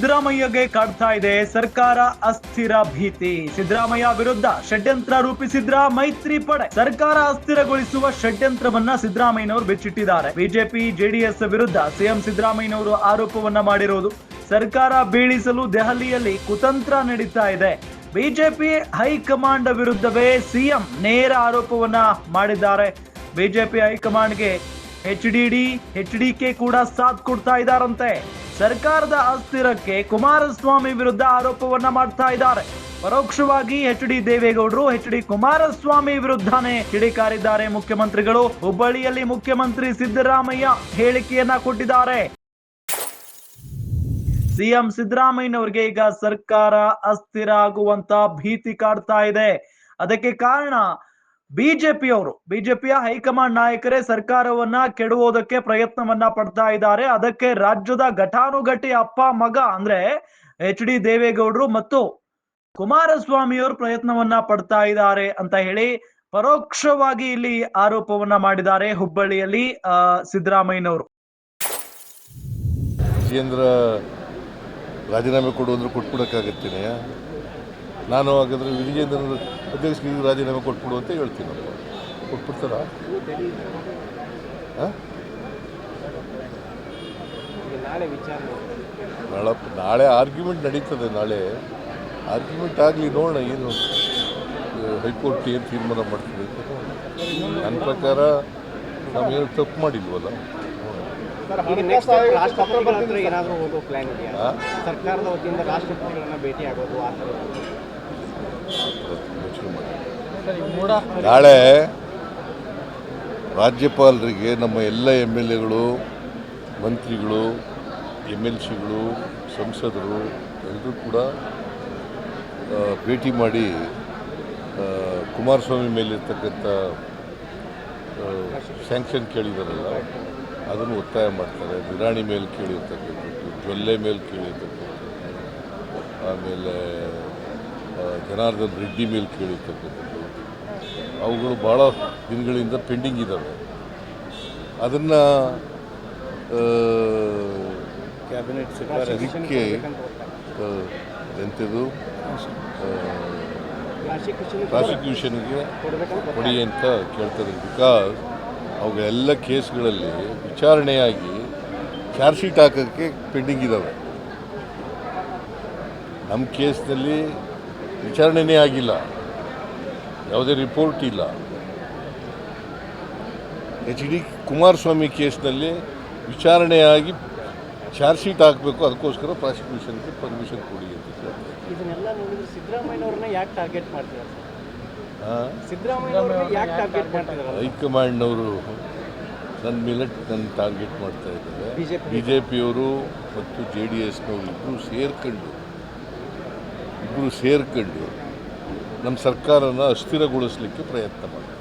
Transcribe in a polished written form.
ಸಿದ್ದರಾಮಯ್ಯಗೆ ಕಾಡ್ತಾ ಇದೆ ಸರ್ಕಾರ ಅಸ್ಥಿರ ಭೀತಿ. ಸಿದ್ದರಾಮಯ್ಯ ವಿರುದ್ಧ ಷಡ್ಯಂತ್ರ ರೂಪಿಸಿದ್ರ ಮೈತ್ರಿ ಪಡೆ. ಸರ್ಕಾರ ಅಸ್ಥಿರಗೊಳಿಸುವ ಷಡ್ಯಂತ್ರವನ್ನ ಸಿದ್ದರಾಮಯ್ಯನವರು ಬಿಚ್ಚಿಟ್ಟಿದ್ದಾರೆ. ಬಿಜೆಪಿ ಜೆಡಿಎಸ್ ವಿರುದ್ಧ ಸಿಎಂ ಸಿದ್ದರಾಮಯ್ಯನವರು ಆರೋಪವನ್ನ ಮಾಡಿರುವುದು. ಸರ್ಕಾರ ಬೀಳಿಸಲು ದೆಹಲಿಯಲ್ಲಿ ಕುತಂತ್ರ ನಡೀತಾ ಇದೆ. ಬಿಜೆಪಿ ಹೈಕಮಾಂಡ್ ವಿರುದ್ಧವೇ ಸಿಎಂ ನೇರ ಆರೋಪವನ್ನ ಮಾಡಿದ್ದಾರೆ. ಬಿಜೆಪಿ ಹೈಕಮಾಂಡ್ಗೆ ಎಚ್ಡಿಕೆ ಕೂಡ ಸಾಥ್ ಕೊಡ್ತಾ ಇದ್ದಾರಂತೆ. ಸರ್ಕಾರದ ಅಸ್ಥಿರಕ್ಕೆ ಕುಮಾರಸ್ವಾಮಿ ವಿರುದ್ಧ ಆರೋಪವನ್ನ ಮಾಡ್ತಾ ಇದ್ದಾರೆ. ಪರೋಕ್ಷವಾಗಿ ಎಚ್.ಡಿ. ದೇವೇಗೌಡರು ಎಚ್.ಡಿ. ಕುಮಾರಸ್ವಾಮಿ ವಿರುದ್ಧನೇ ಕಿಡಿಕಾರಿದ್ದಾರೆ ಮುಖ್ಯಮಂತ್ರಿಗಳು. ಹುಬ್ಬಳ್ಳಿಯಲ್ಲಿ ಮುಖ್ಯಮಂತ್ರಿ ಸಿದ್ದರಾಮಯ್ಯ ಹೇಳಿಕೆಯನ್ನ ಕೊಟ್ಟಿದ್ದಾರೆ. ಸಿಎಂ ಸಿದ್ದರಾಮಯ್ಯನವರಿಗೆ ಈಗ ಸರ್ಕಾರ ಅಸ್ಥಿರ ಆಗುವಂತ ಭೀತಿ ಕಾಡ್ತಾ ಇದೆ. ಅದಕ್ಕೆ ಕಾರಣ ಬಿಜೆಪಿಯ ಹೈಕಮಾಂಡ್ ನಾಯಕರೇ ಸರ್ಕಾರವನ್ನ ಕೆಡುವುದಕ್ಕೆ ಪ್ರಯತ್ನವನ್ನ ಪಡ್ತಾ ಇದ್ದಾರೆ. ಅದಕ್ಕೆ ರಾಜ್ಯದ ಘಟಾನುಘಟಿ ಅಪ್ಪ ಮಗ ಅಂದ್ರೆ ಎಚ್.ಡಿ. ದೇವೇಗೌಡರು ಮತ್ತು ಕುಮಾರಸ್ವಾಮಿಯವರು ಪ್ರಯತ್ನವನ್ನ ಪಡ್ತಾ ಇದ್ದಾರೆ ಅಂತ ಹೇಳಿ ಪರೋಕ್ಷವಾಗಿ ಇಲ್ಲಿ ಆರೋಪವನ್ನ ಮಾಡಿದ್ದಾರೆ ಹುಬ್ಬಳ್ಳಿಯಲ್ಲಿ ಸಿದ್ದರಾಮಯ್ಯನವರು. ವಿಜೇಂದ್ರ ರಾಜೀನಾಮೆ ಕೊಡುವಂದ್ರೆ ಕೊಟ್ಬಿಡೋಕ್ಕಾಗತ್ತೇನೆ. ನಾನು ಹಾಗಾದ್ರೆ ವಿಜೇಂದ್ರ ಅಧ್ಯಕ್ಷರಿಗೆ ರಾಜೀನಾಮೆ ಕೊಟ್ಬಿಡು ಅಂತ ಹೇಳ್ತೀನಪ್ಪ. ಕೊಟ್ಬಿಡ್ತಾರ? ನಾಳೆ ಆರ್ಗ್ಯುಮೆಂಟ್ ನಡೀತದೆ. ನಾಳೆ ಆರ್ಗ್ಯುಮೆಂಟ್ ಆಗಲಿ, ನೋಡೋಣ ಏನು ಹೈಕೋರ್ಟ್ ಏನು ತೀರ್ಮಾನ ಮಾಡ್ತದೆ. ನನ್ನ ಪ್ರಕಾರ ನಾವೇನು ತಪ್ಪು ಮಾಡಿಲ್ವಲ್ಲ. ಸರ್ಕಾರದ ವತಿಯಿಂದ ರಾಷ್ಟ್ರಪತಿಗಳನ್ನ ಭೇಟಿ ಆಗೋದು ನಾಳೆ ರಾಜ್ಯಪಾಲರಿಗೆ ನಮ್ಮ ಎಲ್ಲ MLAಗಳು, ಮಂತ್ರಿಗಳು, MLCಗಳು, ಸಂಸದರು ಎಲ್ಲರೂ ಕೂಡ ಭೇಟಿ ಮಾಡಿ ಕುಮಾರಸ್ವಾಮಿ ಮೇಲಿರ್ತಕ್ಕಂಥ ಸ್ಯಾಂಕ್ಷನ್ ಕೇಳಿದಾರಲ್ಲ ಅದನ್ನು ಒತ್ತಾಯ ಮಾಡ್ತಾರೆ. ನಿರಾಣಿ ಮೇಲೆ ಕೇಳಿರ್ತಕ್ಕಂಥದ್ದು, ಜೊಲ್ಲೆ ಮೇಲೆ ಕೇಳಿರ್ತಕ್ಕಂಥದ್ದು, ಆಮೇಲೆ ಜನಾರ್ದನ್ ರೆಡ್ಡಿ ಮೇಲೆ ಕೇಳಿರ್ತಕ್ಕಂಥದ್ದು, ಅವುಗಳು ಭಾಳ ದಿನಗಳಿಂದ ಪೆಂಡಿಂಗ್ ಇದ್ದಾವೆ. ಅದನ್ನು ಕ್ಯಾಬಿನೆಟ್ ಇದಕ್ಕೆ ಎಂಥದ್ದು ಪ್ರಾಸಿಕ್ಯೂಷನ್ಗೆ ಕೊಡಿ ಅಂತ ಕೇಳ್ತಾರೆ. ಬಿಕಾಸ್ ಅವುಗಳೆಲ್ಲ ಕೇಸ್ಗಳಲ್ಲಿ ವಿಚಾರಣೆಯಾಗಿ ಚಾರ್ಜ್ ಶೀಟ್ ಹಾಕೋಕ್ಕೆ ಪೆಂಡಿಂಗ್ ಇದ್ದಾವೆ. ನಮ್ಮ ಕೇಸ್ನಲ್ಲಿ ವಿಚಾರಣೆನೇ ಆಗಿಲ್ಲ, ಯಾವುದೇ ರಿಪೋರ್ಟ್ ಇಲ್ಲ. ಎಚ್.ಡಿ. ಕುಮಾರಸ್ವಾಮಿ ಕೇಸ್ನಲ್ಲಿ ವಿಚಾರಣೆಯಾಗಿ ಚಾರ್ಜ್ ಶೀಟ್ ಹಾಕಬೇಕು, ಅದಕ್ಕೋಸ್ಕರ ಪ್ರಾಸಿಕ್ಯೂಷನ್ಗೆ ಪರ್ಮಿಷನ್ ಕೊಡಿ ಅಂತ ಕೇಳ್ತಾರೆ. ಇದನ್ನೆಲ್ಲ ನೋಡಿದ್ರೆ ಸಿದ್ದರಾಮಯ್ಯನವ್ರನ್ನ ಯಾಕೆ ಟಾರ್ಗೆಟ್ ಮಾಡ್ತಿದ್ದಾರೆ? ಸಿದ್ದರಾಮಯ್ಯನವ್ರನ್ನ ಯಾಕೆ ಟಾರ್ಗೆಟ್ ಮಾಡ್ತಿದ್ದಾರೆ? ಹೈಕಮಾಂಡ್ನವರು ನನ್ನ ಮೇಲೆ ನನ್ನ ಟಾರ್ಗೆಟ್ ಮಾಡ್ತಾ ಇದ್ದಾರೆ. ಬಿಜೆಪಿಯವರು ಮತ್ತು JDSನವರು ಇಬ್ಬರು ಸೇರ್ಕೊಂಡು ನಮ್ಮ ಸರ್ಕಾರನ ಅಸ್ಥಿರಗೊಳಿಸಲಿಕ್ಕೆ ಪ್ರಯತ್ನ ಮಾಡ್ತಾರೆ.